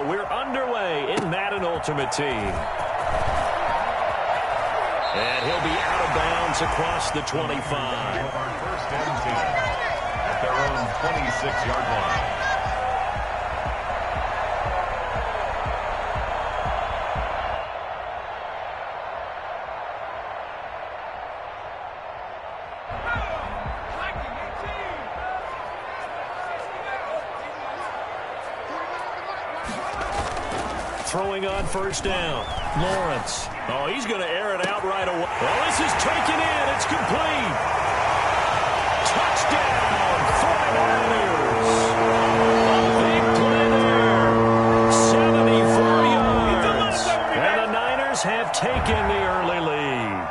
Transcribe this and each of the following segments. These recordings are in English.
we're underway in Madden Ultimate Team. And he'll be out of bounds across the 25. Our first and 10 at their own 26-yard line. Throwing on first down. Lawrence. Oh, he's going to air it out right away. Well, this is taken in. It's complete. Touchdown, 49ers. A big play there. 74 yards. And the Niners have taken the early lead.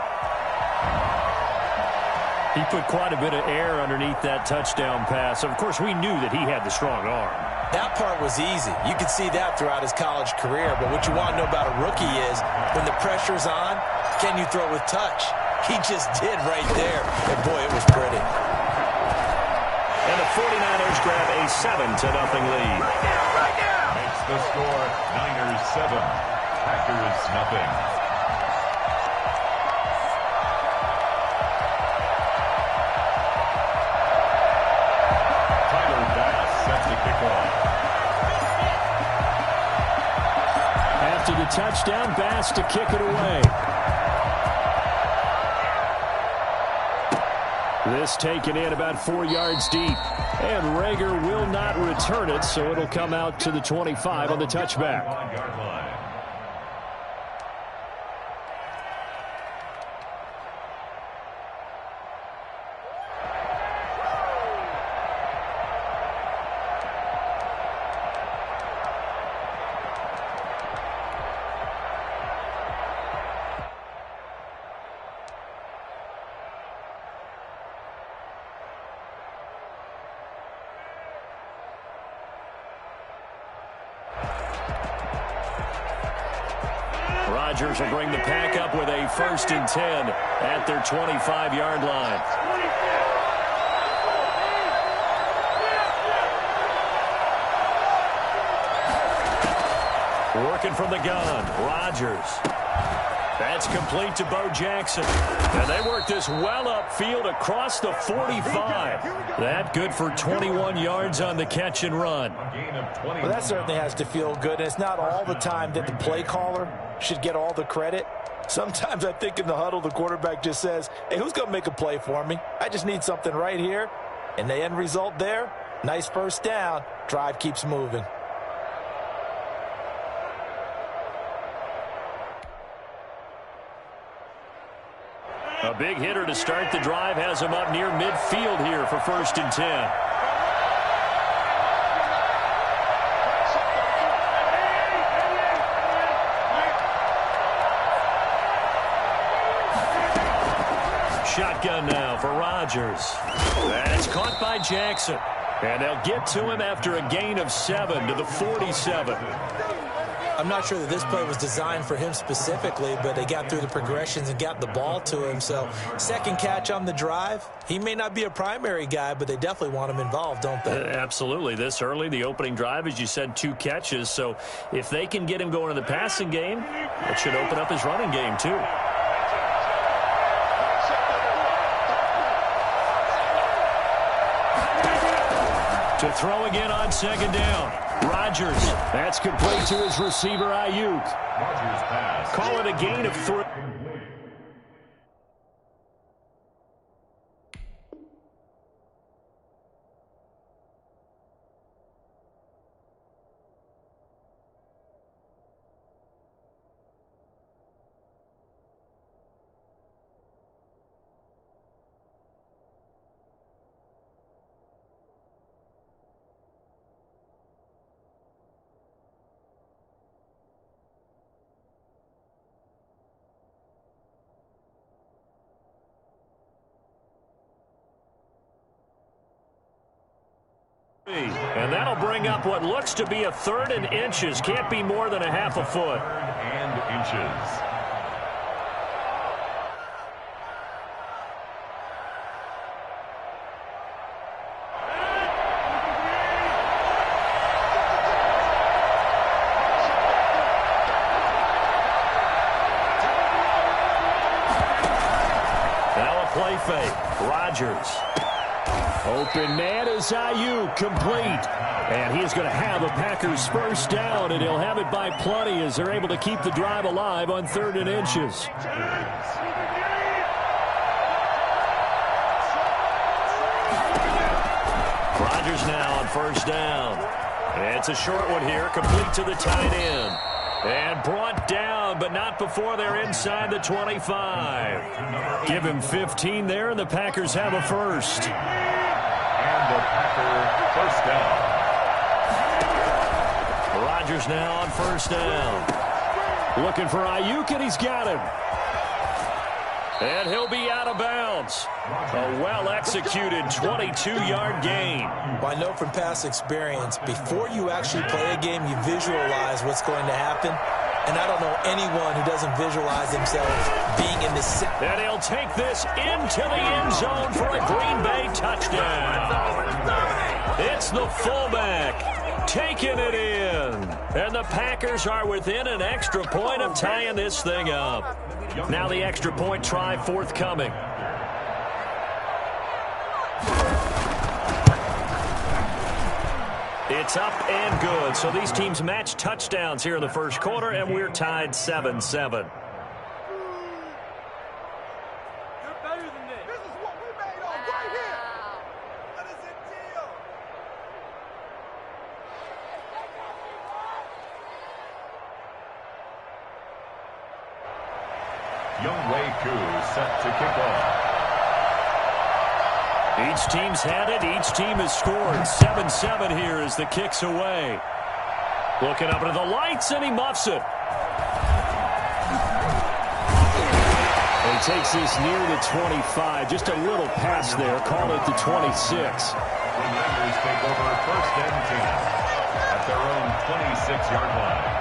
He put quite a bit of air underneath that touchdown pass. Of course, we knew that he had the strong arm. That part was easy. You could see that throughout his college career. But what you want to know about a rookie is when the pressure's on, can you throw with touch? He just did right there. And, boy, it was pretty. And the 49ers grab a 7-0 lead. Right now. Makes the score Niners 7, Packers nothing. After the touchdown, Bass to kick it away. This taken in about 4 yards deep. And Rager will not return it, so it'll come out to the 25 on the touchback. Rodgers will bring the pack up with a 1st and 10 at their 25-yard line. Working from the gun, Rodgers. That's complete to Bo Jackson. And they work this well upfield across the 45. That good for 21 yards on the catch and run. Well, that certainly has to feel good. And it's not all the time that the play caller should get all the credit. Sometimes I think in the huddle, the quarterback just says, hey, who's going to make a play for me? I just need something right here. And the end result there, nice first down. Drive keeps moving. A big hitter to start the drive has him up near midfield here for 1st and 10. Shotgun now for Rodgers. That's caught by Jackson. And they'll get to him after a gain of 7 to the 47. I'm not sure that this play was designed for him specifically, but they got through the progressions and got the ball to him. So, second catch on the drive. He may not be a primary guy, but they definitely want him involved, don't they? Absolutely. This early, the opening drive, as you said, 2 catches. So, if they can get him going in the passing game, it should open up his running game, too. To throw again on 2nd down. Rodgers. That's complete to his receiver, Ayuk. Call it a gain of 3. And that'll bring up what looks to be a 3rd and inches. Can't be more than a half a foot. 3rd and inches. fake. Rodgers. Open man is Ayuk, complete. And he's going to have a Packers first down, and he'll have it by plenty as they're able to keep the drive alive on 3rd and inches. Rodgers now on first down. And it's a short one here, complete to the tight end. And brought down, but not before they're inside the 25. Give him 15 there, and the Packers have a first. And the Packer first down. Rodgers now on first down. Looking for Ayuk, and he's got him. And he'll be out of bounds. A well-executed 22-yard gain. Well, I know from past experience, before you actually play a game, you visualize what's going to happen. And I don't know anyone who doesn't visualize themselves being in this. And he'll take this into the end zone for a Green Bay touchdown. It's the fullback taking it in. And the Packers are within an extra point of tying this thing up. Now the extra point try forthcoming. It's up and good. So these teams match touchdowns here in the first quarter, and we're tied 7-7. Set to kick off. Each team's had it. Each team has scored. 7-7 here as the kick's away. Looking up into the lights, and he muffs it. He takes this near the 25. Just a little pass there. Call it the 26. The Niners take over 1st and 10 at their own 26-yard line.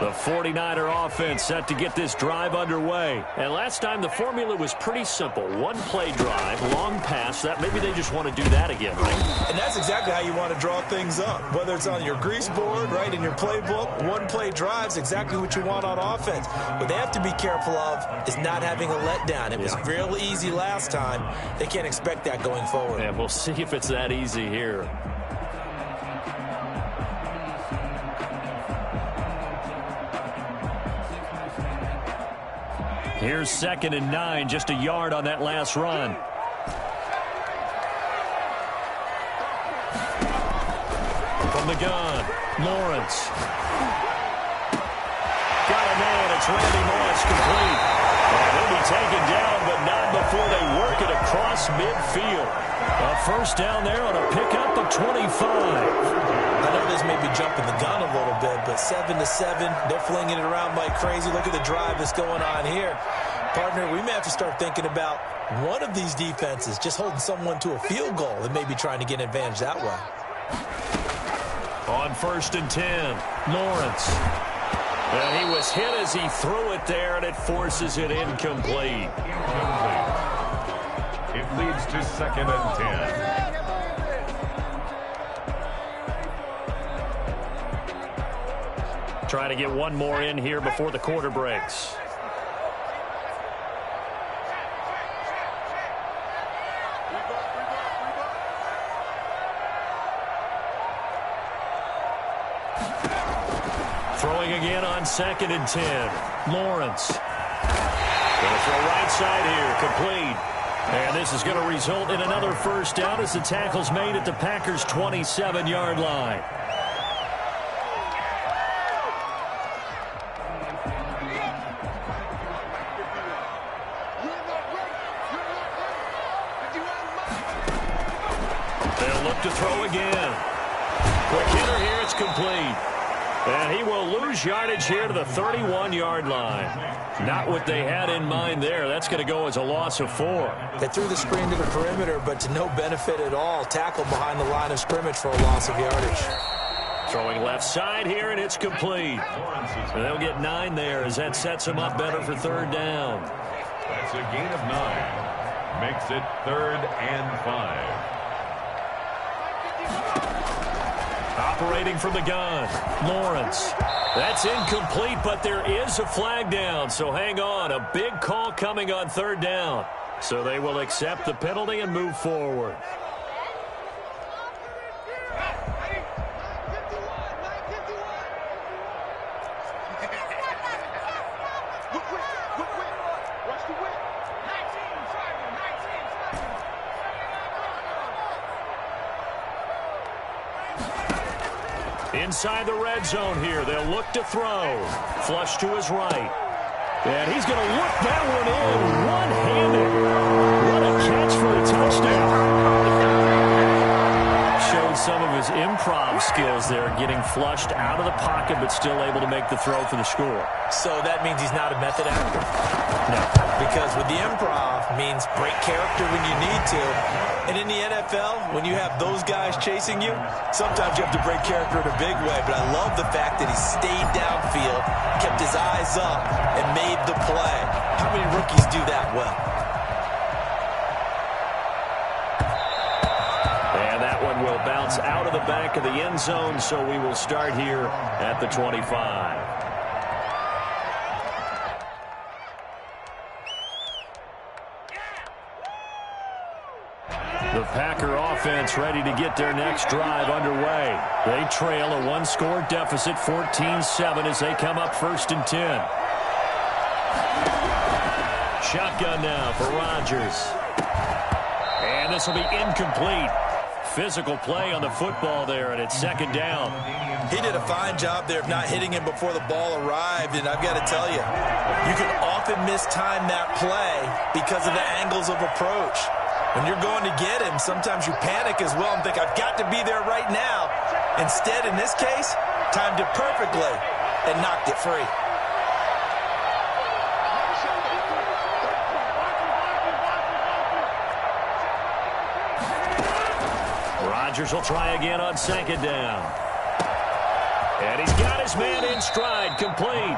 The 49er offense set to get this drive underway. And last time the formula was pretty simple. One play drive, long pass. That maybe they just want to do that again, right? And that's exactly how you want to draw things up. Whether it's on your grease board, right, in your playbook, one play drive's exactly what you want on offense. What they have to be careful of is not having a letdown. It was real easy last time. They can't expect that going forward. And we'll see if it's that easy here. Here's 2nd and 9, just a yard on that last run. From the gun, Lawrence. Got a man, it's Randy Moss, complete. And he'll be taken down, but not before they work it across midfield. A first down there on a pickup of 25. I know this may be jumping the gun a little bit, but 7-7, they're flinging it around like crazy. Look at the drive that's going on here. Partner, we may have to start thinking about one of these defenses just holding someone to a field goal and maybe trying to get an advantage that way. On 1st and 10, Lawrence. And he was hit as he threw it there, and it forces it incomplete. It leads to 2nd and 10. Trying to get one more in here before the quarter breaks. Throwing again on 2nd and 10. Lawrence. Going to throw right side here, complete. And this is going to result in another first down as the tackle's made at the Packers' 27-yard line. They'll look to throw again. Quick hitter here, it's complete. And he will lose yardage here to the 31-yard line. Not what they had in mind there. That's going to go as a loss of 4. They threw the screen to the perimeter, but to no benefit at all. Tackle behind the line of scrimmage for a loss of yardage. Throwing left side here, and it's complete. And they'll get 9 there as that sets them up better for 3rd down. That's a gain of 9. Makes it 3rd and 5. Operating from the gun, Lawrence. That's incomplete, but there is a flag down, so hang on. A big call coming on third down. So they will accept the penalty and move forward. Inside the red zone here. They'll look to throw. Flush to his right. And he's going to look that one in one-handed. What a catch for a touchdown. Showed some of his improv skills there, getting flushed out of the pocket but still able to make the throw for the score. So that means he's not a method actor? No. Because with the improv means break character when you need to. And in the NFL, when you have those guys chasing you, sometimes you have to break character in a big way. But I love the fact that he stayed downfield, kept his eyes up, and made the play. How many rookies do that well? And that one will bounce out of the back of the end zone, so we will start here at the 25. The Packer offense ready to get their next drive underway. They trail a one-score deficit, 14-7, as they come up 1st and 10. Shotgun now for Rodgers. And this will be incomplete. Physical play on the football there, and it's 2nd down. He did a fine job there of not hitting him before the ball arrived, and I've got to tell you, you can often mistime that play because of the angles of approach. When you're going to get him, sometimes you panic as well and think, I've got to be there right now. Instead, in this case, timed it perfectly and knocked it free. Rodgers will try again on 2nd down. And he's got his man in stride, complete.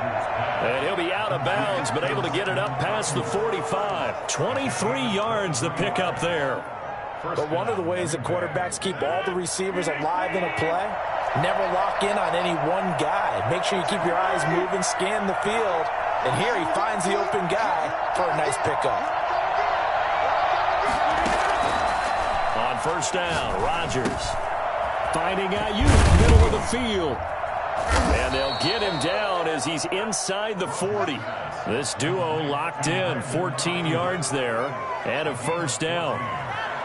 And he'll be out of bounds, but able to get it up past the 45. 23 yards the pickup there. But one of the ways that quarterbacks keep all the receivers alive in a play, never lock in on any one guy. Make sure you keep your eyes moving, scan the field. And here he finds the open guy for a nice pickup. On 1st down, Rodgers finding Ayuk, middle of the field. And they'll get him down as he's inside the 40. This duo locked in, 14 yards there, and a 1st down.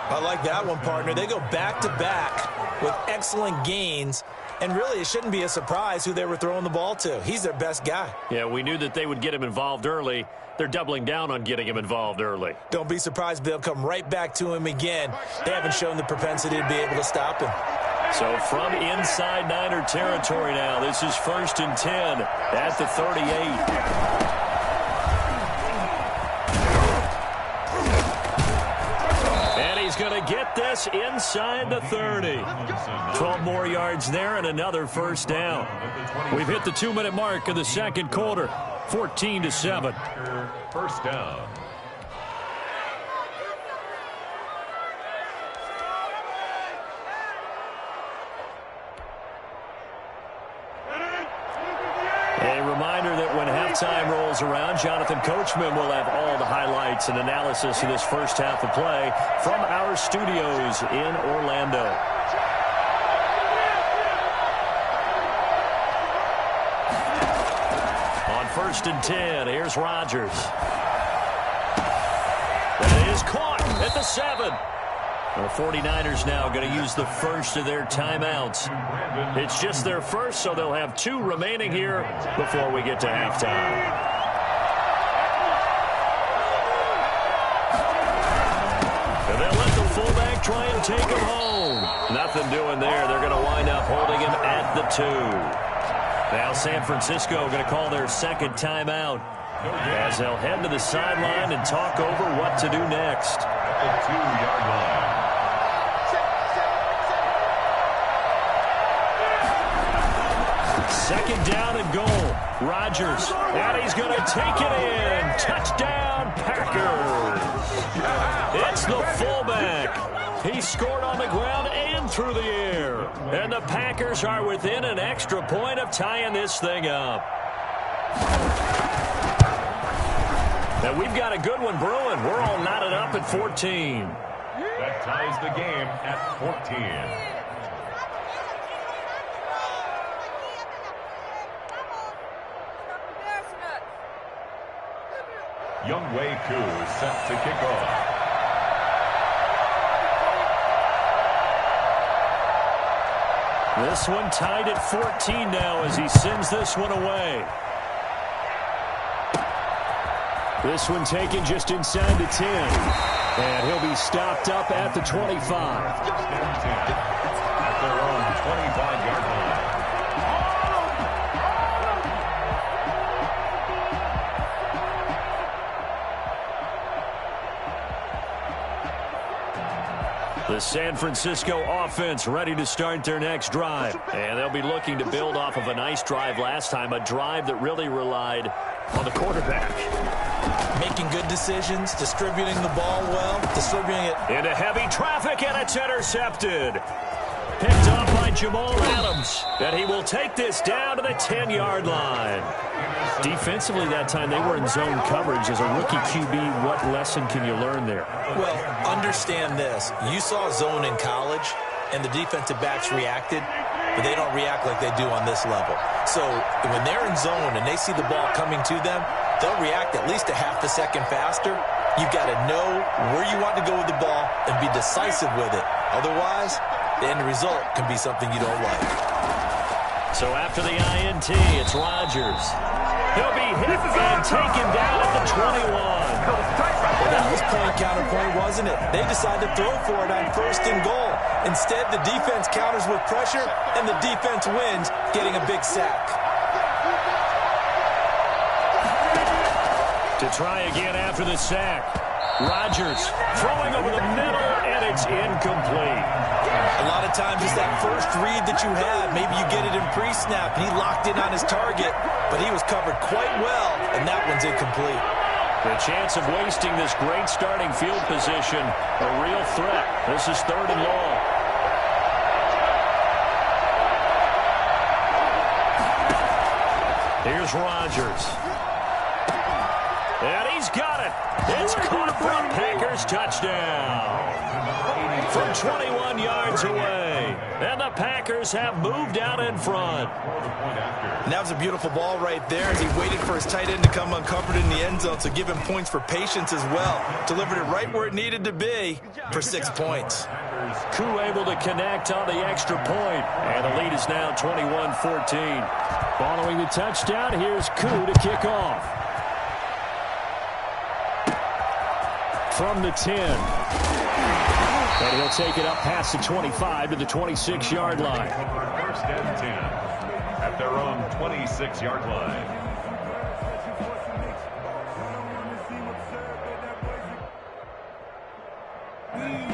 I like that one, partner. They go back-to-back with excellent gains, and really it shouldn't be a surprise who they were throwing the ball to. He's their best guy. Yeah, we knew that they would get him involved early. They're doubling down on getting him involved early. Don't be surprised if they'll come right back to him again. They haven't shown the propensity to be able to stop him. So from inside Niner territory now, this is 1st and 10 at the 38. And he's going to get this inside the 30. 12 more yards there and another 1st down. We've hit the 2-minute mark of the 2nd quarter, 14-7. 1st down. A reminder that when halftime rolls around, Jonathan Coachman will have all the highlights and analysis of this first half of play from our studios in Orlando. On 1st and 10, here's Rodgers. That is caught at the 7. The 49ers now going to use the first of their timeouts. It's just their first, so they'll have 2 remaining here before we get to halftime. And they'll let the fullback try and take him home. Nothing doing there. They're going to wind up holding him at the 2. Now San Francisco going to call their 2nd timeout as they'll head to the sideline and talk over what to do next. At the 2-yard line. 2nd down and goal. Rodgers, and he's going to take it in. Touchdown, Packers. It's the fullback. He scored on the ground and through the air. And the Packers are within an extra point of tying this thing up. And we've got a good one brewing. We're all knotted up at 14. That ties the game at 14. Younghoe Koo is set to kick off. This one tied at 14 now as he sends this one away. This one taken just inside the 10. And he'll be stopped up at the 25. At their own 25-yard line. The San Francisco offense ready to start their next drive. And they'll be looking to build off of a nice drive last time, a drive that really relied on the quarterback. Making good decisions, distributing the ball well, distributing it into heavy traffic, and it's intercepted. Picked off by Jamal Adams. And he will take this down to the 10-yard line. Defensively that time, they were in zone coverage. As a rookie QB, what lesson can you learn there? Well, understand this. You saw zone in college, and the defensive backs reacted, but they don't react like they do on this level. So when they're in zone and they see the ball coming to them, they'll react at least a half a second faster. You've got to know where you want to go with the ball and be decisive with it. Otherwise, the end result can be something you don't like. So after the INT, it's Rodgers. He'll be hit and taken down at the 21. Well, that was point counterpoint, wasn't it? They decided to throw for it on 1st and goal. Instead, the defense counters with pressure, and the defense wins, getting a big sack. To try again after the sack. Rodgers throwing over the middle, and it's incomplete. A lot of times it's that first read that you have. Maybe you get it in pre-snap, and he locked in on his target, but he was covered quite well, and that one's incomplete. The chance of wasting this great starting field position, a real threat. This is 3rd and long. Here's Rodgers. And he's got it. It's caught for a Packers touchdown. From 21 yards away. And the Packers have moved out in front. And that was a beautiful ball right there as he waited for his tight end to come uncovered in the end zone, so give him points for patience as well. Delivered it right where it needed to be for 6 points. Koo able to connect on the extra point. And the lead is now 21-14. Following the touchdown, here's Koo to kick off. From the 10. And he'll take it up past the 25 to the 26-yard line. 1st and 10 at their own 26-yard line.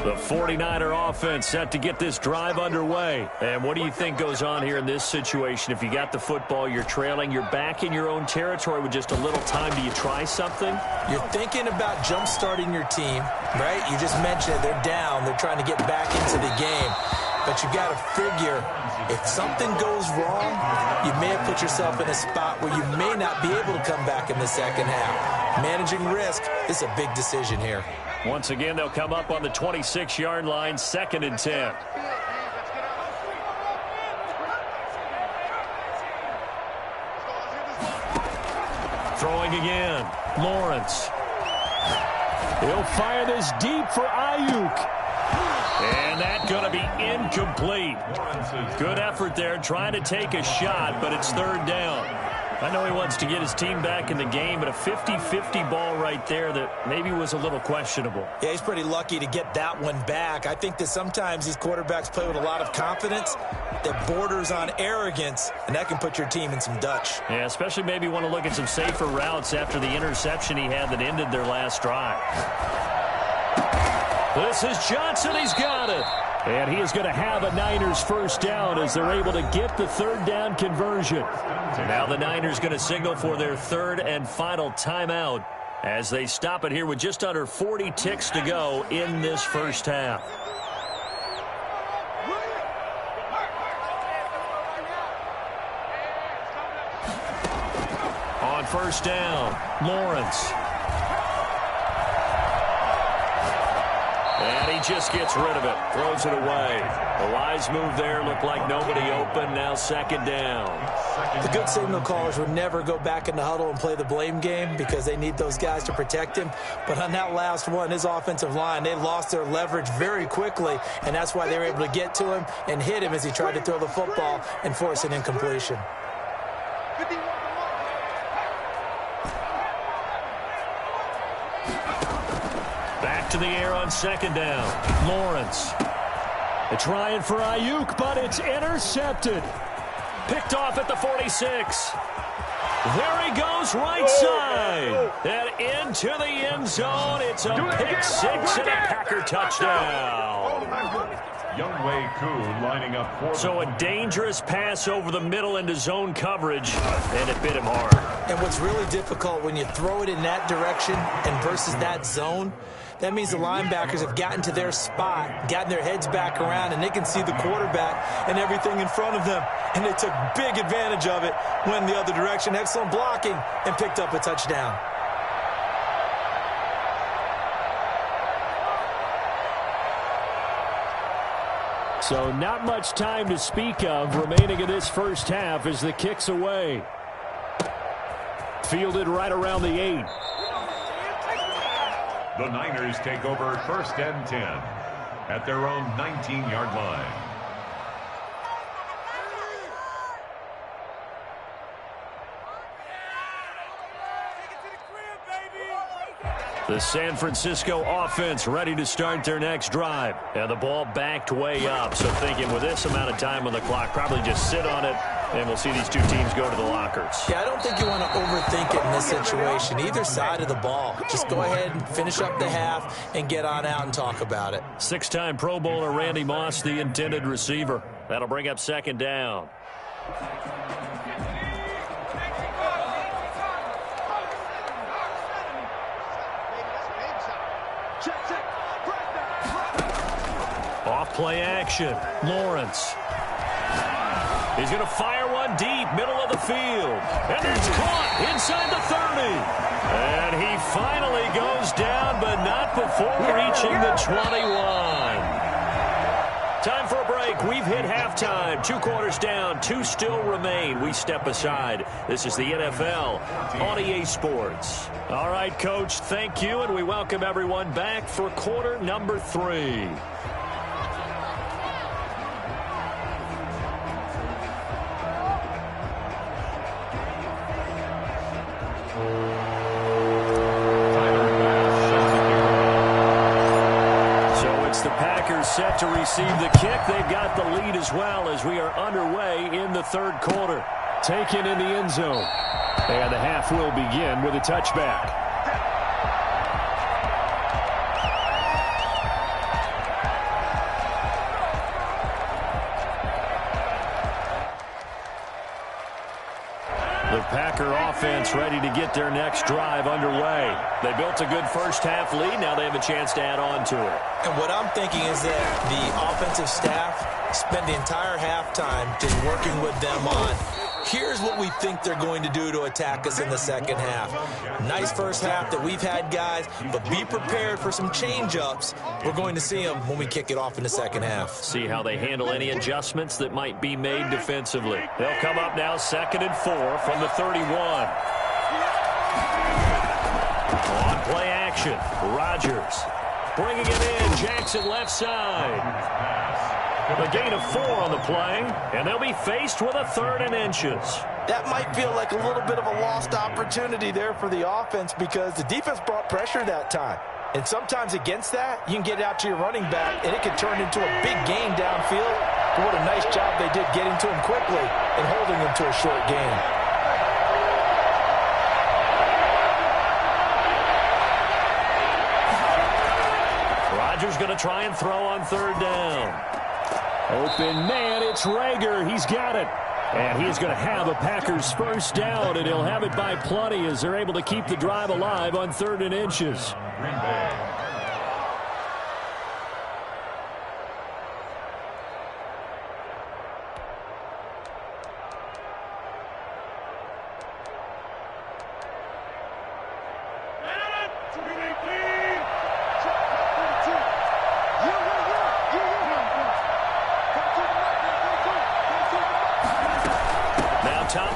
The 49er offense set to get this drive underway. And what do you think goes on here in this situation? If you got the football, you're trailing, you're back in your own territory with just a little time. Do you try something? You're thinking about jump-starting your team, right? You just mentioned it. They're down. They're trying to get back into the game. But you've got to figure, if something goes wrong, you may have put yourself in a spot where you may not be able to come back in the second half. Managing risk is a big decision here. Once again, they'll come up on the 26-yard line, 2nd and 10. Throwing again, Lawrence. He'll fire this deep for Ayuk. And that's going to be incomplete. Good effort there, trying to take a shot, but it's 3rd down. I know he wants to get his team back in the game, but a 50-50 ball right there that maybe was a little questionable. Yeah, he's pretty lucky to get that one back. I think that sometimes these quarterbacks play with a lot of confidence that borders on arrogance, and that can put your team in some Dutch. Yeah, especially maybe want to look at some safer routes after the interception he had that ended their last drive. This is Johnson. He's got it. And he is going to have a Niners 1st down as they're able to get the 3rd down conversion. Now the Niners going to signal for their 3rd and final timeout as they stop it here with just under 40 ticks to go in this 1st half. first down. Lawrence. And he just gets rid of it. Throws it away. The wise move there. Looked like nobody open. Now second down. The good signal callers would never go back in the huddle and play the blame game because they need those guys to protect him. But on that last one, his offensive line, they lost their leverage very quickly, and that's why they were able to get to him and hit him as he tried to throw the football and force an incompletion. Back to the air on second down. Lawrence. They're trying for Ayuk, but it's intercepted. Picked off at the 46. There he goes, right side. And into the end zone. It's a pick six and a Packer touchdown. Younghoe Koo lining up for So a dangerous pass over the middle into zone coverage, and it bit him hard. And what's really difficult when you throw it in that direction and versus that zone, that means the linebackers have gotten to their spot, gotten their heads back around, and they can see the quarterback and everything in front of them. And they took big advantage of it, went the other direction, excellent blocking, and picked up a touchdown. So not much time to speak of remaining in this first half as the kick's away. Fielded right around the 8. The Niners take over first and 10 at their own 19-yard line. The San Francisco offense ready to start their next drive. And the ball backed way up. So thinking with this amount of time on the clock, probably just sit on it, and we'll see these two teams go to the lockers. Yeah, I don't think you want to overthink it in this situation. Either side of the ball. Just go ahead and finish up the half and get on out and talk about it. 6-time Pro Bowler Randy Moss, the intended receiver. That'll bring up second down. Off play action. Lawrence. He's going to fire one deep, middle of the field. And it's caught inside the 30. And he finally goes down, but not before reaching the 21. Time for a break. We've hit halftime. 2 quarters down. 2 still remain. We step aside. This is the NFL on EA Sports. All right, Coach, thank you, and we welcome everyone back for quarter number 3. Set to receive the kick. They've got the lead as well as we are underway in the third quarter. Taken in the end zone. And the half will begin with a touchback. The Packer offense ready to get their next drive underway. They built a good first half lead. Now they have a chance to add on to it. And what I'm thinking is that the offensive staff spent the entire halftime just working with them on, here's what we think they're going to do to attack us in the second half. Nice first half that we've had, guys, but be prepared for some change-ups. We're going to see them when we kick it off in the second half. See how they handle any adjustments that might be made defensively. They'll come up now 2nd and 4 from the 31. On play action, Rodgers bringing it in. Jackson left side. A gain of 4 on the play, and they'll be faced with a 3rd and inches. That might feel like a little bit of a lost opportunity there for the offense because the defense brought pressure that time. And sometimes against that, you can get it out to your running back, and it can turn into a big gain downfield. But what a nice job they did getting to him quickly and holding him to a short gain. Rodgers going to try and throw on 3rd down. Open man, it's Rager. He's got it. And he's going to have a Packers first down, and he'll have it by plenty as they're able to keep the drive alive on 3rd and inches. Green Bay.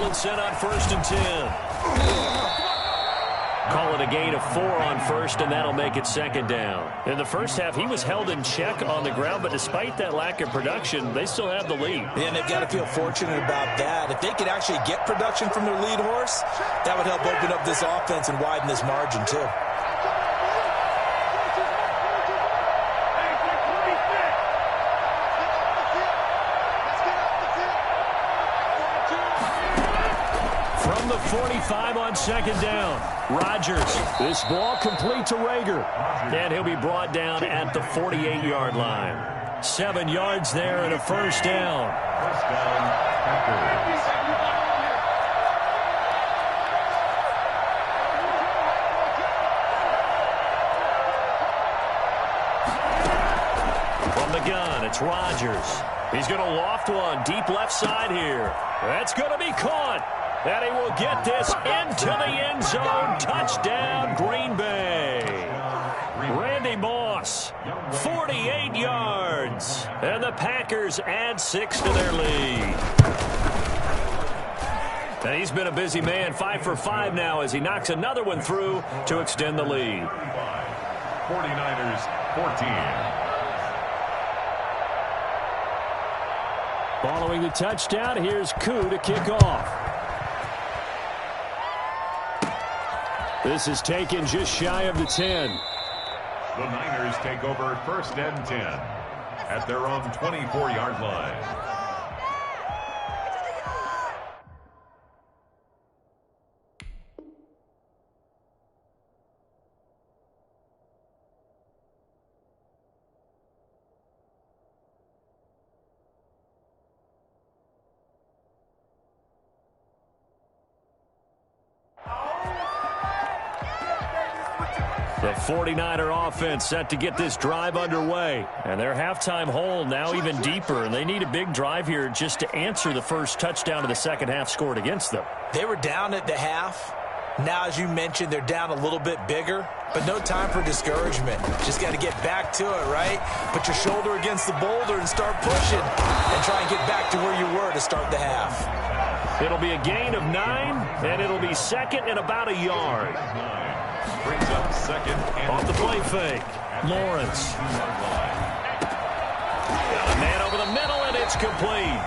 backfield set on 1st and 10. Call it a gain of 4 on first, and that'll make it 2nd down. In the first half, he was held in check on the ground, but despite that lack of production, they still have the lead. And they've got to feel fortunate about that. If they could actually get production from their lead horse, that would help open up this offense and widen this margin, too. From the 45 on 2nd down, Rodgers. This ball complete to Rager. And he'll be brought down at the 48-yard line. 7 yards there and a 1st down. First down, Packers. From the gun, it's Rodgers. He's going to loft one deep left side here. That's going to be caught. And he will get this into the end zone. Touchdown, Green Bay. Randy Moss, 48 yards. And the Packers add 6 to their lead. And he's been a busy man, 5 for 5 now as he knocks another one through to extend the lead. 49ers, 14. Following the touchdown, here's Koo to kick off. This is taken just shy of the 10. The Niners take over 1st and 10 at their own 24-yard line. The 49er offense set to get this drive underway. And their halftime hole now even deeper. And they need a big drive here just to answer the first touchdown of the second half scored against them. They were down at the half. Now, as you mentioned, they're down a little bit bigger. But no time for discouragement. Just got to get back to it, right? Put your shoulder against the boulder and start pushing. And try and get back to where you were to start the half. It'll be a gain of 9. And it'll be 2nd and about a yard. Brings up 2nd and off the play fake. Lawrence. Got a man over the middle, and it's complete.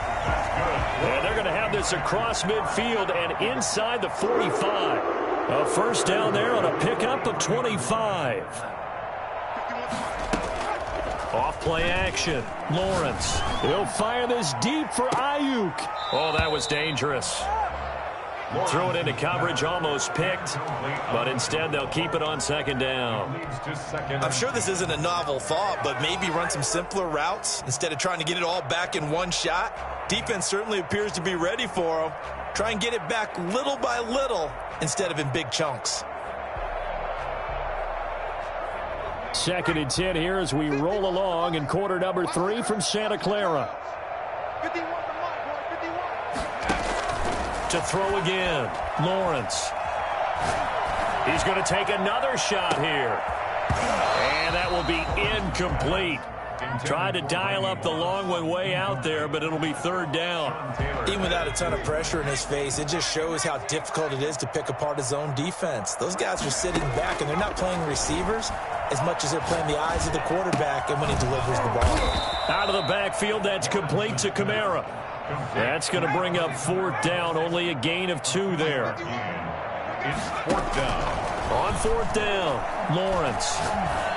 And they're going to have this across midfield and inside the 45. A 1st down there on a pickup of 25. Off play action. Lawrence. He'll fire this deep for Ayuk. Oh, that was dangerous. Threw it into coverage, almost picked, but instead they'll keep it on 2nd down. I'm sure this isn't a novel thought, but maybe run some simpler routes instead of trying to get it all back in one shot. Defense certainly appears to be ready for them. Try and get it back little by little instead of in big chunks. 2nd and 10 here as we roll along in quarter number 3 from Santa Clara. To throw again, Lawrence. He's going to take another shot here. And that will be incomplete. Tried to dial up the long one way out there, but it'll be 3rd down. Even without a ton of pressure in his face, it just shows how difficult it is to pick apart his own defense. Those guys are sitting back, and they're not playing receivers as much as they're playing the eyes of the quarterback and when he delivers the ball. Out of the backfield, that's complete to Kamara. That's going to bring up 4th down, only a gain of 2 there. It's 4th down. On 4th down, Lawrence.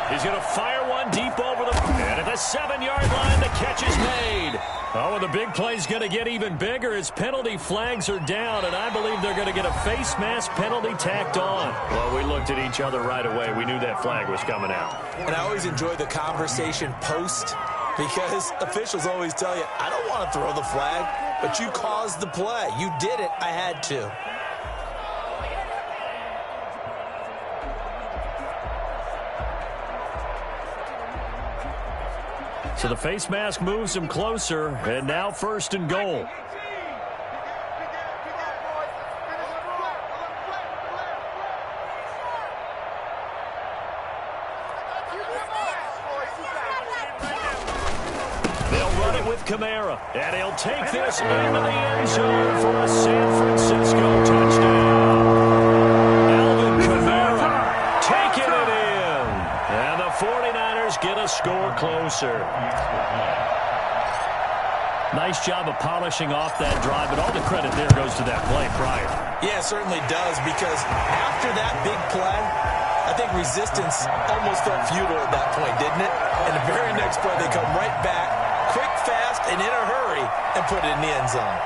He's going to fire one deep over the... And at the 7-yard line, the catch is made. Oh, and the big play's going to get even bigger as penalty flags are down, and I believe they're going to get a face mask penalty tacked on. Well, we looked at each other right away. We knew that flag was coming out. And I always enjoy the conversation post, because officials always tell you, I don't want to throw the flag, but you caused the play. You did it. I had to. So the face mask moves him closer, and now 1st and goal. run it with Kamara. And he'll take this into the end zone for a San Francisco touchdown. Alvin Kamara taking it in. And the 49ers get a score closer. Nice job of polishing off that drive, but all the credit there goes to that play prior. Yeah, it certainly does, because after that big play, I think resistance almost felt futile at that point, didn't it? And the very next play, they come right back, quick, fast, and in a hurry, and put it in the end zone.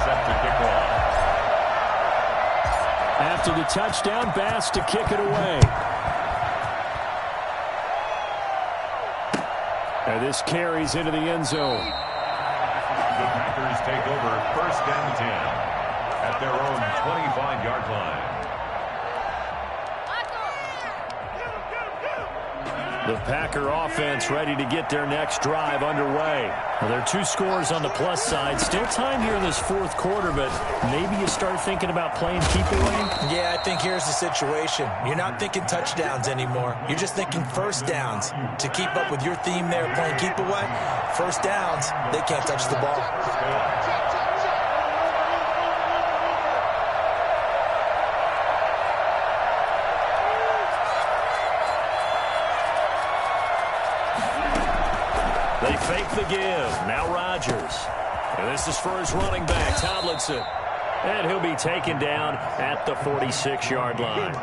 Set to kick off. After the touchdown, Bass to kick it away. And this carries into the end zone. The Packers take over 1st and 10 at their own 25-yard line. The Packer offense ready to get their next drive underway. Well, there are 2 scores on the plus side. Still time here in this 4th quarter, but maybe you start thinking about playing keep away? Yeah, I think here's the situation. You're not thinking touchdowns anymore. You're just thinking first downs. To keep up with your theme there, playing keep away, first downs, they can't touch the ball. They fake the give. Now Rodgers. And this is for his running back, Tomlinson. And he'll be taken down at the 46-yard line.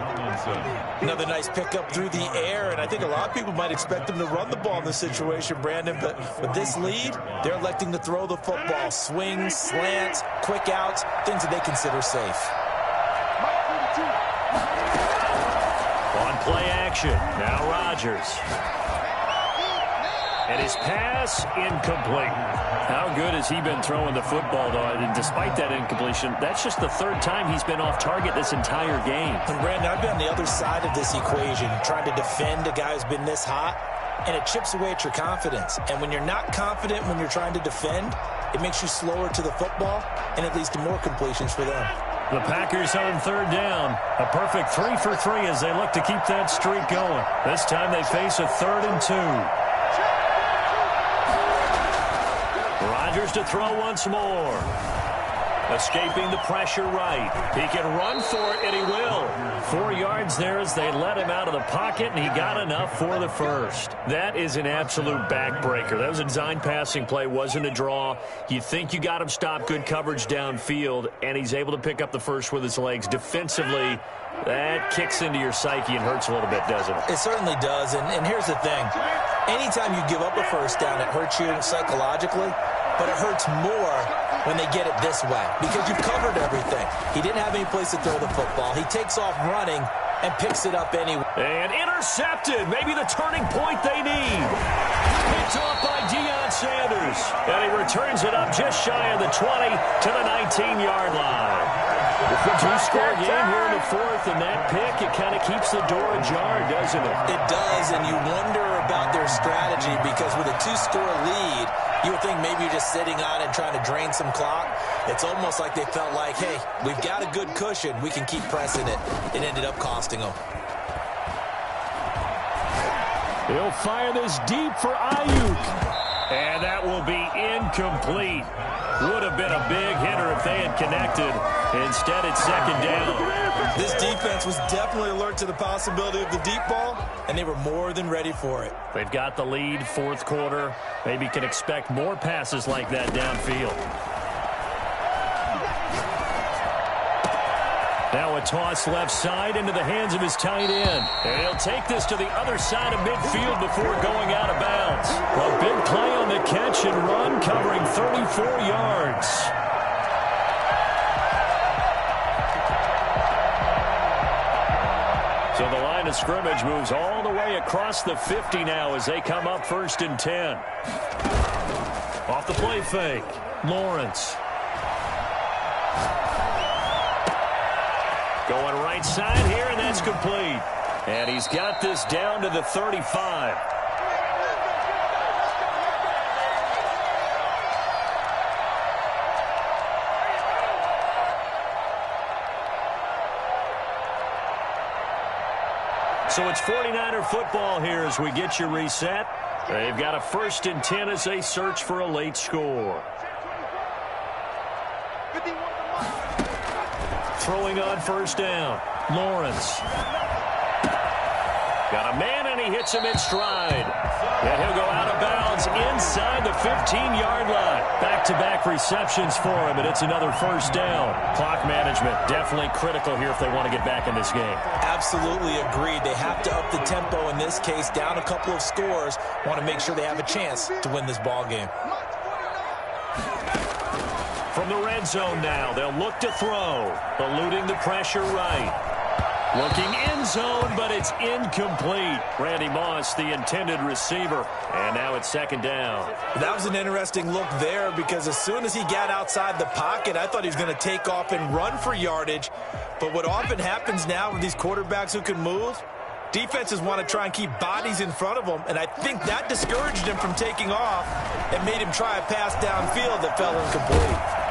Another nice pickup through the air, and I think a lot of people might expect him to run the ball in this situation, Brandon, but with this lead, they're electing to throw the football. Swings, slants, quick outs, things that they consider safe. On play action, now Rodgers. And his pass incomplete. How good has he been throwing the football, though? And despite that incompletion, that's just the 3rd time he's been off target this entire game. And Brandon, I've been on the other side of this equation, trying to defend a guy who's been this hot, and it chips away at your confidence. And when you're not confident when you're trying to defend, it makes you slower to the football, and it leads to more completions for them. The Packers on 3rd down. A perfect 3 for 3 as they look to keep that streak going. This time they face a 3rd and 2. Rodgers to throw once more. Escaping the pressure right. He can run for it, and he will. 4 yards there as they let him out of the pocket, and he got enough for the first. That is an absolute backbreaker. That was a design passing play, wasn't a draw. You think you got him stopped, good coverage downfield, and he's able to pick up the first with his legs. Defensively, that kicks into your psyche and hurts a little bit, doesn't it? It certainly does, and here's the thing. Anytime you give up a first down, it hurts you psychologically. But it hurts more when they get it this way because you've covered everything. He didn't have any place to throw the football. He takes off running and picks it up anyway. And intercepted. Maybe the turning point they need. Picked off by Deion Sanders. And he returns it up just shy of the 20 to the 19-yard line. It's a 2-score game here in the 4th, and that pick, it kind of keeps the door ajar, doesn't it? It does, and you wonder about their strategy because with a 2-score lead, you would think maybe you're just sitting on it and trying to drain some clock. It's almost like they felt like, hey, we've got a good cushion. We can keep pressing it. It ended up costing them. He'll fire this deep for Ayuk. And that will be incomplete. Would have been a big hitter if they had connected. Instead, it's 2nd down. This defense was definitely alert to the possibility of the deep ball, and they were more than ready for it. They've got the lead, 4th quarter. Maybe can expect more passes like that downfield. Now a toss left side into the hands of his tight end. And he'll take this to the other side of midfield before going out of bounds. A big play on the catch and run, covering 34 yards. So the line of scrimmage moves all the way across the 50 now as they come up 1st and 10. Off the play fake, Lawrence. Going right side here, and that's complete. And he's got this down to the 35. So it's 49er football here as we get you reset. They've got a 1st and 10 as they search for a late score. Throwing on 1st down. Lawrence. Got a man, and he hits him in stride. And he'll go out of bounds inside the 15-yard line. Back-to-back receptions for him, and it's another 1st down. Clock management definitely critical here if they want to get back in this game. Absolutely agreed. They have to up the tempo in this case, down a couple of scores. Want to make sure they have a chance to win this ball game. From the red zone now, they'll look to throw. Eluding the pressure right. Looking end zone, but it's incomplete. Randy Moss, the intended receiver. And now it's 2nd down. That was an interesting look there because as soon as he got outside the pocket, I thought he was going to take off and run for yardage. But what often happens now with these quarterbacks who can move, defenses want to try and keep bodies in front of them, and I think that discouraged him from taking off and made him try a pass downfield that fell incomplete.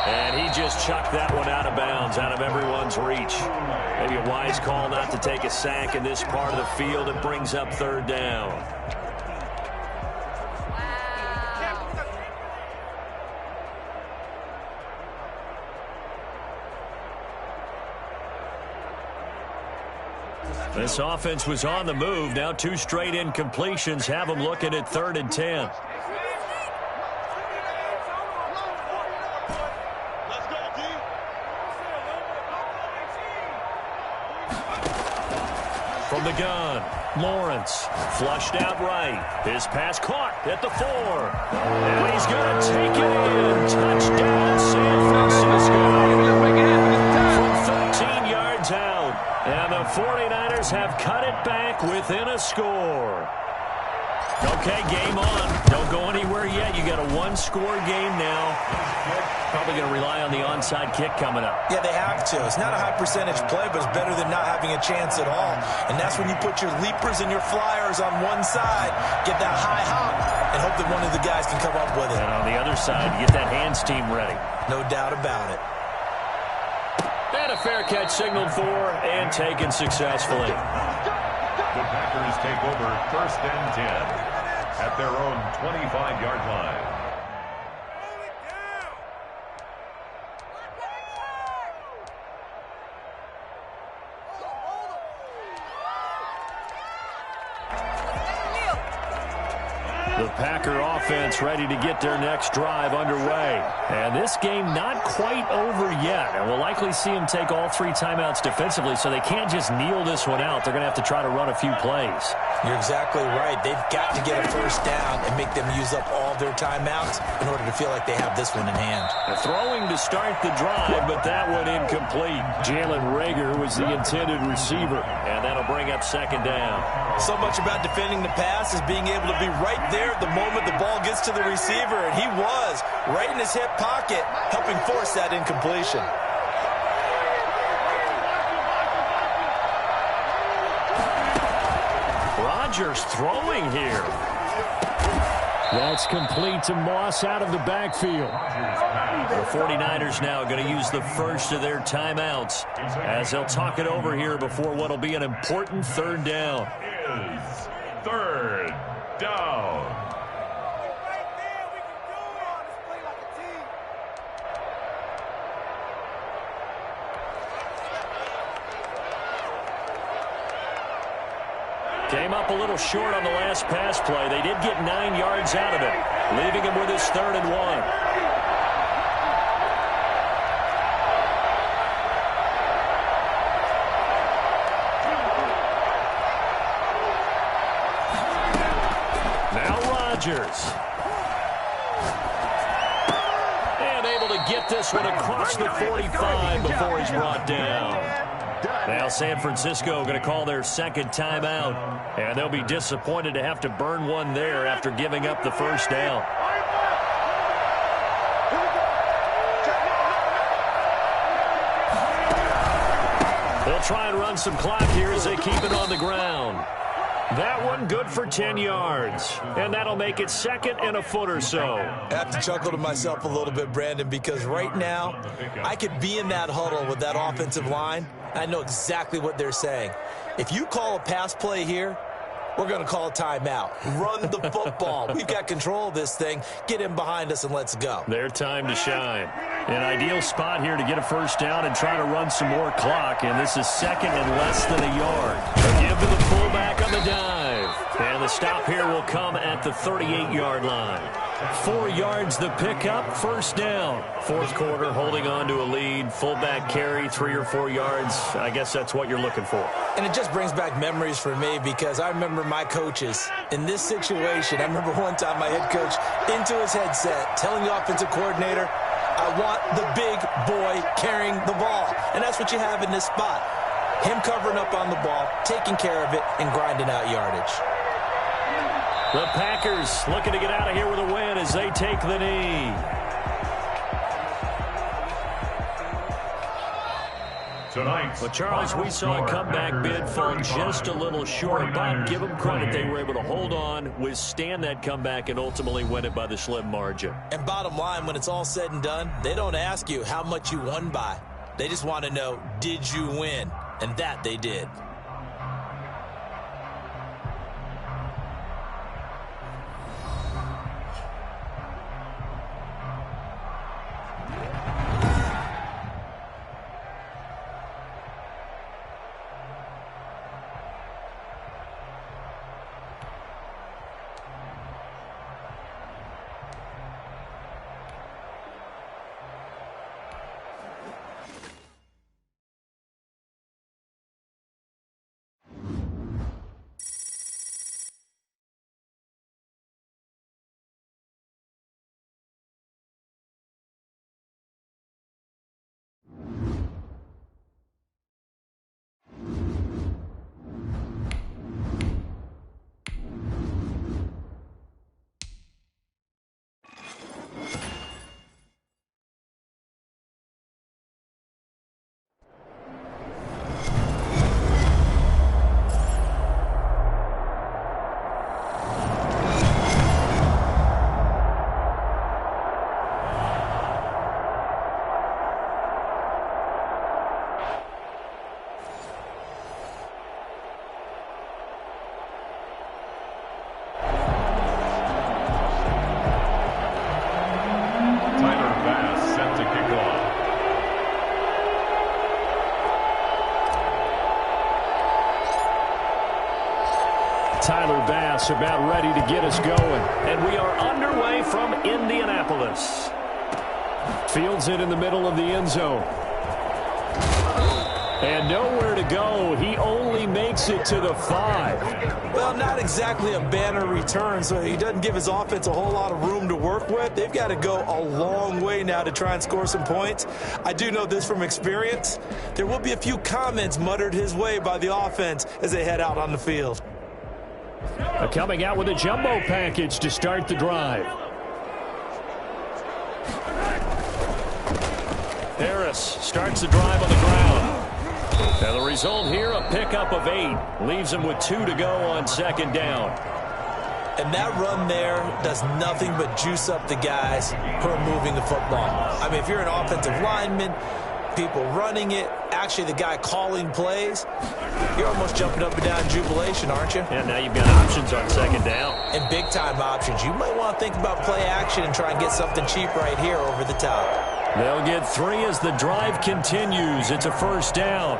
And he just chucked that one out of bounds, out of everyone's reach. Maybe a wise call not to take a sack in this part of the field. It brings up 3rd down. This offense was on the move. Now 2 straight incompletions have them looking at 3rd and 10. From the gun, Lawrence flushed out right. His pass caught at the 4. And he's going to take it in. Touchdown, San Francisco. From 13 yards out. And the 49ers have cut it back within a score. Okay, game on. Don't go anywhere yet. You got a 1-score game now. Probably going to rely on the onside kick coming up. Yeah, they have to. It's not a high percentage play, but it's better than not having a chance at all. And that's when you put your leapers and your flyers on one side, get that high hop, and hope that one of the guys can come up with it. And on the other side, get that hands team ready. No doubt about it. And a fair catch signaled for and taken successfully. The Packers take over 1st and 10 at their own 25-yard line. The Packer offense ready to get their next drive underway. And this game not quite over yet. And we'll likely see them take all 3 timeouts defensively, so they can't just kneel this one out. They're going to have to try to run a few plays. You're exactly right. They've got to get a 1st down and make them use up all their timeouts in order to feel like they have this one in hand. They're throwing to start the drive, but that one incomplete. Jalen Reagor was the intended receiver, and that'll bring up 2nd down. So much about defending the pass is being able to be right there at the moment the ball gets to the receiver, and he was right in his hip pocket, helping force that incompletion. Rodgers throwing here. That's complete to Moss out of the backfield. The 49ers now going to use the first of their timeouts as they'll talk it over here before what will be an important 3rd down. Is 3rd down. Came up a little short on the last pass play. They did get 9 yards out of it, leaving him with his 3rd and 1. Now Rodgers. And able to get this one across the 45 before he's brought down. Now San Francisco going to call their 2nd timeout, and they'll be disappointed to have to burn one there after giving up the 1st down. They'll try and run some clock here as they keep it on the ground. That one good for 10 yards. And that'll make it 2nd and a foot or so. I have to chuckle to myself a little bit, Brandon, because right now I could be in that huddle with that offensive line. I know exactly what they're saying. If you call a pass play here, we're going to call a timeout. Run the football. We've got control of this thing. Get in behind us and let's go. Their time to shine. An ideal spot here to get a first down and try to run some more clock. And this is 2nd and less than a yard. A give to the fullback on the dive. And the stop here will come at the 38-yard line. 4 yards the pickup, first down. Fourth quarter, holding on to a lead. Fullback carry, 3 or 4 yards. I guess that's what you're looking for. And it just brings back memories for me because I remember my coaches in this situation. I remember one time my head coach into his headset telling the offensive coordinator, I want the big boy carrying the ball. And that's what you have in this spot. Him covering up on the ball, taking care of it, and grinding out yardage. The Packers looking to get out of here with a win as they take the knee. Well, Charles, we saw a comeback bid fall just a little short, but give them credit. They were able to hold on, withstand that comeback, and ultimately win it by the slim margin. And bottom line, when it's all said and done, they don't ask you how much you won by. They just want to know, did you win? And that they did. Tyler Bass about ready to get us going. And we are underway from Indianapolis. Fields it in the middle of the end zone. And nowhere to go. He only makes it to the 5. Well, not exactly a banner return, so he doesn't give his offense a whole lot of room to work with. They've got to go a long way now to try and score some points. I do know this from experience. There will be a few comments muttered his way by the offense as they head out on the field. Coming out with a jumbo package to start the drive. Harris starts the drive on the ground. And the result here, a pickup of 8. Leaves him with 2 to go on second down. And that run there does nothing but juice up the guys who are moving the football. I mean, if you're an offensive lineman, people running it, actually the guy calling plays, you're almost jumping up and down in jubilation, aren't you? And now you've got options on second down. And big-time options. You might want to think about play action and try and get something cheap right here over the top. They'll get 3 as the drive continues. It's a first down.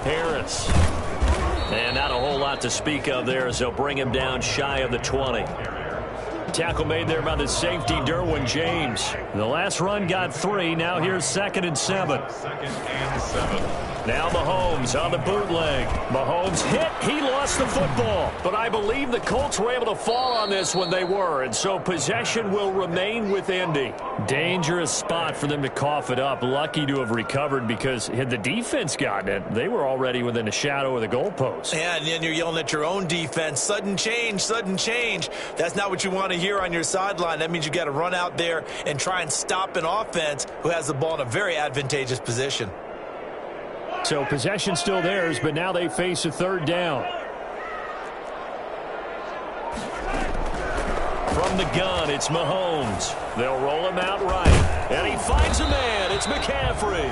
Harris. And not a whole lot to speak of there as they'll bring him down shy of the 20. Tackle made there by the safety, Derwin James. The last run got 3. Now here's 2nd and 7. 2nd and 7. Now Mahomes on the bootleg. Mahomes hit. He lost the football. But I believe the Colts were able to fall on this when they were. And so possession will remain with Indy. Dangerous spot for them to cough it up. Lucky to have recovered because had the defense gotten it, they were already within a shadow of the goalpost. Yeah, and then you're yelling at your own defense. Sudden change, sudden change. That's not what you want to hear on your sideline. That means you got to run out there and try and stop an offense who has the ball in a very advantageous position. So possession still theirs, but now they face a third down. From the gun, it's Mahomes. They'll roll him out right. And he finds a man. It's McCaffrey.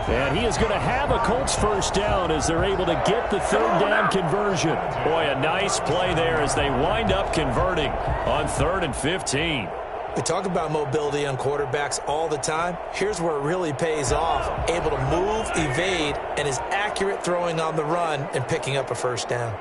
And he is going to have a Colts first down as they're able to get the third down conversion. Boy, a nice play there as they wind up converting on 3rd and 15. We talk about mobility on quarterbacks all the time. Here's where it really pays off. Able to move, evade, and is accurate throwing on the run and picking up a first down.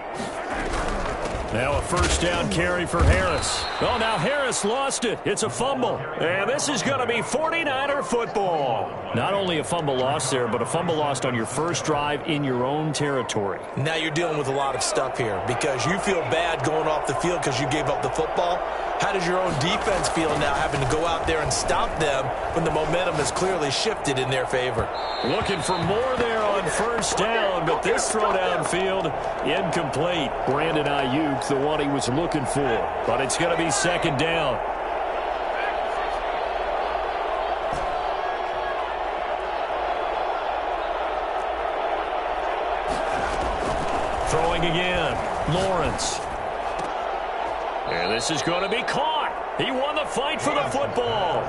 Now a first down carry for Harris. Oh, now Harris lost it. It's a fumble. And this is going to be 49er football. Not only a fumble lost there, but a fumble lost on your first drive in your own territory. Now you're dealing with a lot of stuff here because you feel bad going off the field because you gave up the football. How does your own defense feel now having to go out there and stop them when the momentum has clearly shifted in their favor? Looking for more there on first down, but this throw downfield incomplete. Brandon Ayuk, the one he was looking for, but it's going to be second down. Throwing again, Lawrence. And this is going to be caught. He won the fight for the football.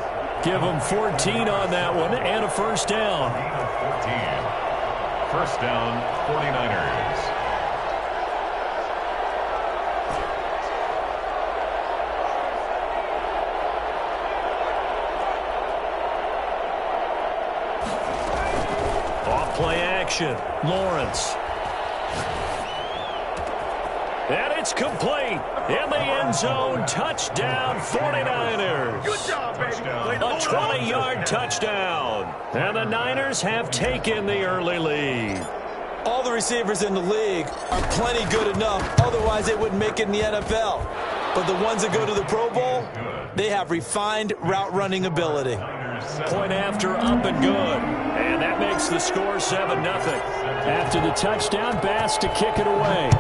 Give him 14 on that one and a first down. 14. First down, 49ers. Off play action. Lawrence. And it's complete. In the end zone, touchdown 49ers. Good job, baby. A 20-yard touchdown. And the Niners have taken the early lead. All the receivers in the league are plenty good enough. Otherwise, they wouldn't make it in the NFL. But the ones that go to the Pro Bowl, they have refined route running ability. Point after, up and good. And that makes the score 7-0. After the touchdown, Bass to kick it away.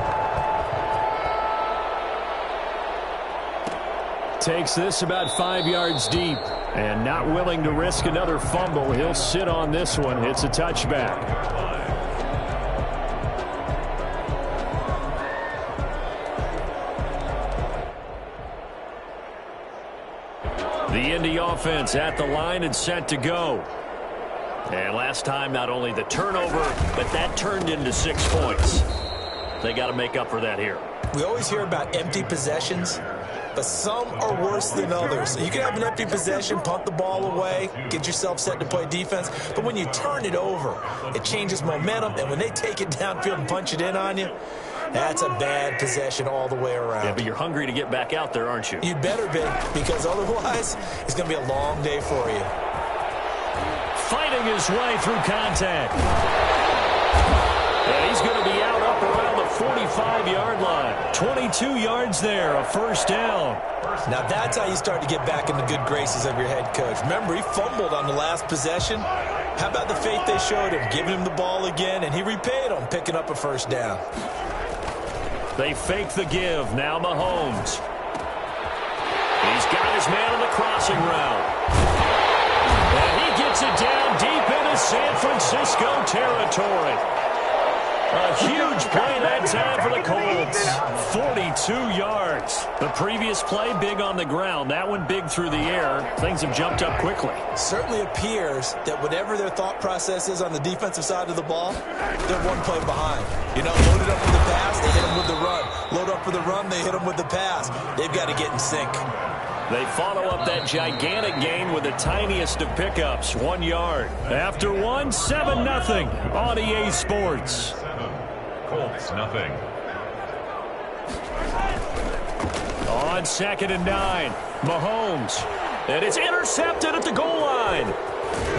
Takes this about 5 yards deep. And not willing to risk another fumble. He'll sit on this one. It's a touchback. The Indy offense at the line and set to go. And last time, not only the turnover, but that turned into 6 points. They got to make up for that here. We always hear about empty possessions, but some are worse than others. You can have an empty possession, punt the ball away, get yourself set to play defense, but when you turn it over, it changes momentum, and when they take it downfield and punch it in on you, that's a bad possession all the way around. Yeah, but you're hungry to get back out there, aren't you? You better be, because otherwise, it's going to be a long day for you. Fighting his way through contact. And he's going to be out up around the 45-yard line. 22 yards there, a first down. Now that's how you start to get back in the good graces of your head coach. Remember, he fumbled on the last possession. How about the faith they showed him, giving him the ball again, and he repaid them, picking up a first down. They fake the give. Now Mahomes. He's got his man on the crossing route. And he gets it down deep into San Francisco territory. A huge play that time for the Colts. 42 yards. The previous play, big on the ground. That one big through the air. Things have jumped up quickly. Certainly appears that whatever their thought process is on the defensive side of the ball, they're one play behind. You know, loaded up for the pass, they hit them with the run. Load up for the run, they hit them with the pass. They've got to get in sync. They follow up that gigantic gain with the tiniest of pickups, 1 yard. After one, 7-0 on EA Sports. Colts, nothing. On 2nd and 9, Mahomes. And it's intercepted at the goal line.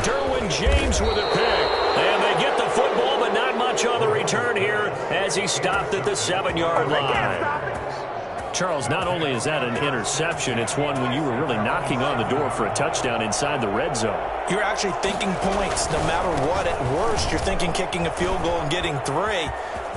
Derwin James with a pick. And they get the football, but not much on the return here as he stopped at the 7-yard line. Charles, not only is that an interception, it's one when you were really knocking on the door for a touchdown inside the red zone. You're actually thinking points no matter what. At worst, you're thinking kicking a field goal and getting 3.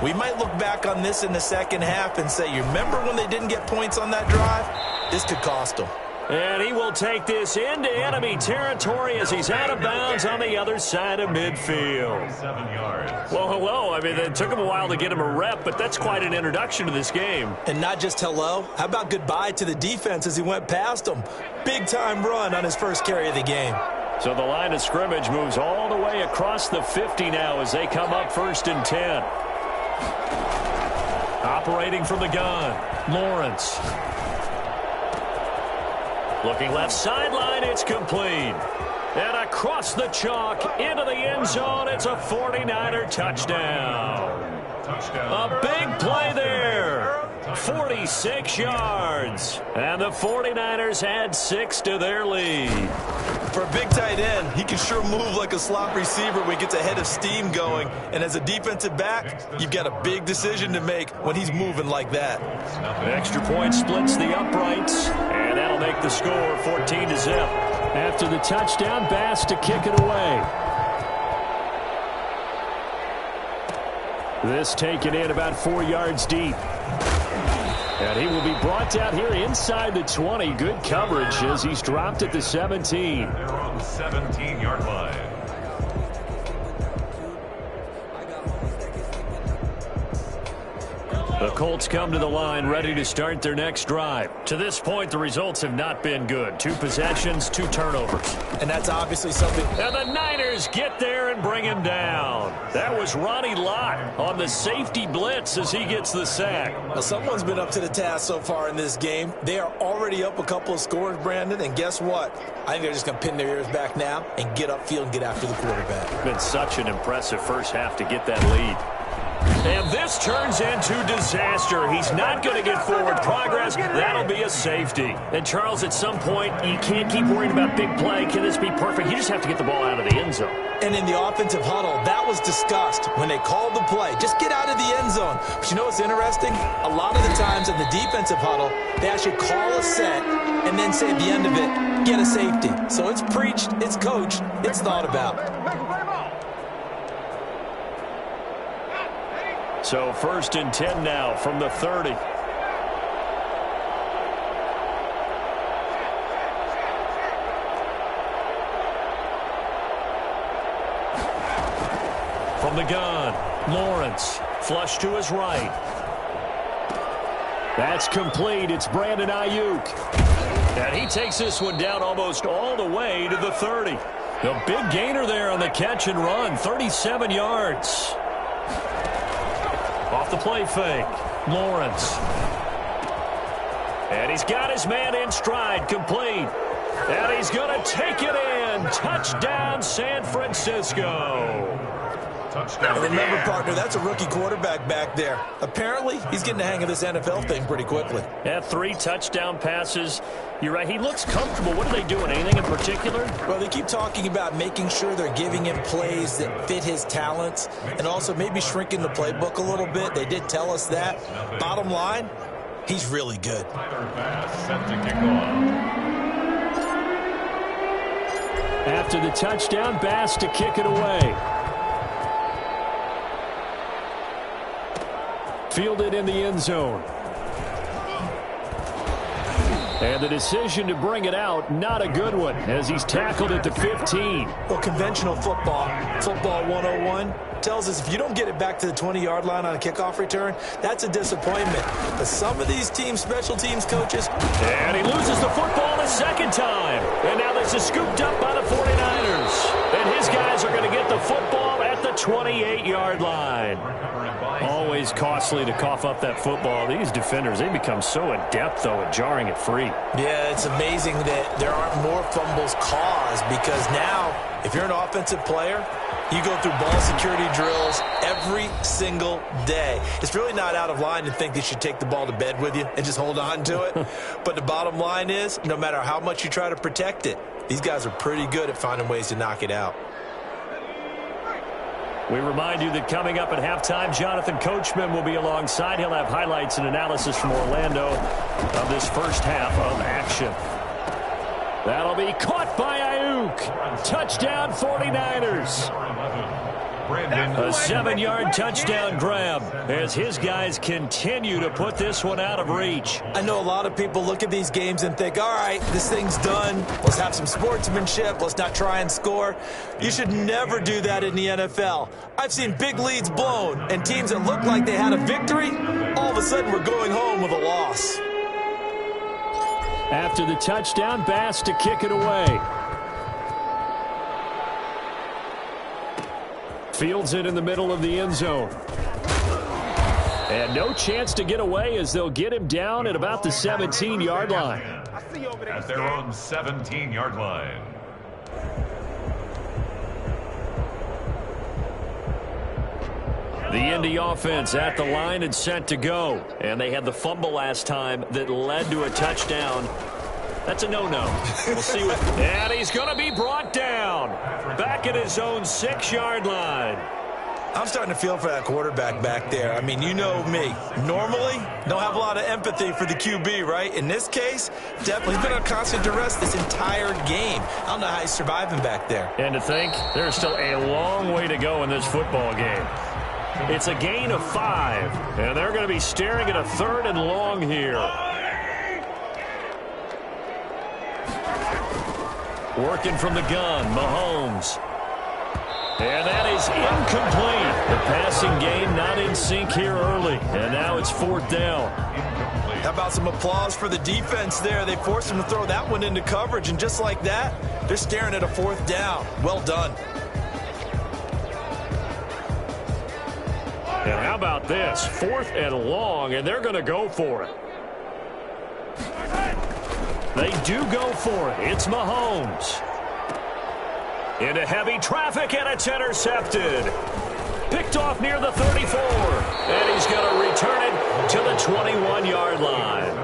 We might look back on this in the second half and say, you remember when they didn't get points on that drive? This could cost them. And he will take this into enemy territory as he's out of bounds on the other side of midfield. 7 yards. Well, hello. I mean, it took him a while to get him a rep, but that's quite an introduction to this game. And not just hello. How about goodbye to the defense as he went past him? Big-time run on his first carry of the game. So the line of scrimmage moves all the way across the 50 now as they come up 1st and 10. Operating from the gun, Lawrence. Looking left sideline, it's complete. And across the chalk into the end zone, it's a 49er touchdown. A big play there. 46 yards. And the 49ers add 6 to their lead. For a big tight end, he can sure move like a slot receiver when he gets a head of steam going. And as a defensive back, you've got a big decision to make when he's moving like that. Extra point splits the uprights, and that'll make the score 14-0. After the touchdown, Bass to kick it away. This taken in about 4 yards deep. And he will be brought down here inside the 20. Good coverage as he's dropped at the 17. They're on the 17-yard line. The Colts come to the line ready to start their next drive. To this point, the results have not been good. 2 possessions, 2 turnovers. And that's obviously something. And the Niners get there and bring him down. That was Ronnie Lott on the safety blitz as he gets the sack. Well, someone's been up to the task so far in this game. They are already up a couple of scores, Brandon, and guess what? I think they're just going to pin their ears back now and get upfield and get after the quarterback. Been such an impressive first half to get that lead. And this turns into disaster. He's not going to get forward progress. That'll be a safety. And, Charles, at some point, you can't keep worrying about big play. Can this be perfect? You just have to get the ball out of the end zone. And in the offensive huddle, that was discussed when they called the play. Just get out of the end zone. But you know what's interesting? A lot of the times in the defensive huddle, they actually call a set and then say at the end of it, get a safety. So it's preached, it's coached, it's thought about. So 1st and 10 now from the 30. From the gun, Lawrence, flush to his right. That's complete. It's Brandon Ayuk. And he takes this one down almost all the way to the 30. The big gainer there on the catch and run, 37 yards. Off the play fake, Lawrence. And he's got his man in stride, complete. And he's going to take it in. Touchdown, San Francisco. Touchdown. And remember, partner, that's a rookie quarterback back there. Apparently, he's getting the hang of this NFL thing pretty quickly. Yeah, 3 touchdown passes. You're right. He looks comfortable. What are they doing? Anything in particular? Well, they keep talking about making sure they're giving him plays that fit his talents and also maybe shrinking the playbook a little bit. They did tell us that. Bottom line, he's really good. Tyler Bass set to kick off. After the touchdown, Bass to kick it away. Fielded in the end zone. And the decision to bring it out, not a good one, as he's tackled at the 15. Well, conventional football 101, tells us if you don't get it back to the 20-yard line on a kickoff return, that's a disappointment. But some of these team special teams coaches. And he loses the football a second time. And now this is scooped up by the 49ers. And his guys are going to get the football at the 28-yard line. Always costly to cough up that football. These defenders, they become so adept, though, at jarring it free. Yeah, it's amazing that there aren't more fumbles caused because now, if you're an offensive player, you go through ball security drills every single day. It's really not out of line to think they should take the ball to bed with you and just hold on to it. But the bottom line is, no matter how much you try to protect it, these guys are pretty good at finding ways to knock it out. We remind you that coming up at halftime, Jonathan Coachman will be alongside. He'll have highlights and analysis from Orlando of this first half of action. That'll be caught by Ayuk. Touchdown 49ers. A 7-yard touchdown grab as his guys continue to put this one out of reach. I know a lot of people look at these games and think, all right, this thing's done. Let's have some sportsmanship. Let's not try and score. You should never do that in the NFL. I've seen big leads blown and teams that looked like they had a victory, all of a sudden we're going home with a loss. After the touchdown, Bass to kick it away. Fields it in the middle of the end zone. And no chance to get away as they'll get him down at about the 17-yard line. At their own 17-yard line. The Indy offense at the line and set to go. And they had the fumble last time that led to a touchdown. That's a no-no. We'll see what... And he's going to be brought down. Back at his own 6-yard line. I'm starting to feel for that quarterback back there. I mean, you know me. Normally, don't have a lot of empathy for the QB, right? In this case, definitely he's been on constant duress this entire game. I don't know how he's surviving back there. And to think, there's still a long way to go in this football game. It's a gain of 5, and they're going to be staring at a 3rd and long here. Working from the gun, Mahomes. And that is incomplete. The passing game not in sync here early. And now it's 4th down. How about some applause for the defense there? They forced him to throw that one into coverage, and just like that, they're staring at a 4th down. Well done. And how about this? 4th and long, and they're going to go for it. They do go for it. It's Mahomes. Into heavy traffic, and it's intercepted. Picked off near the 34. And he's going to return it to the 21-yard line.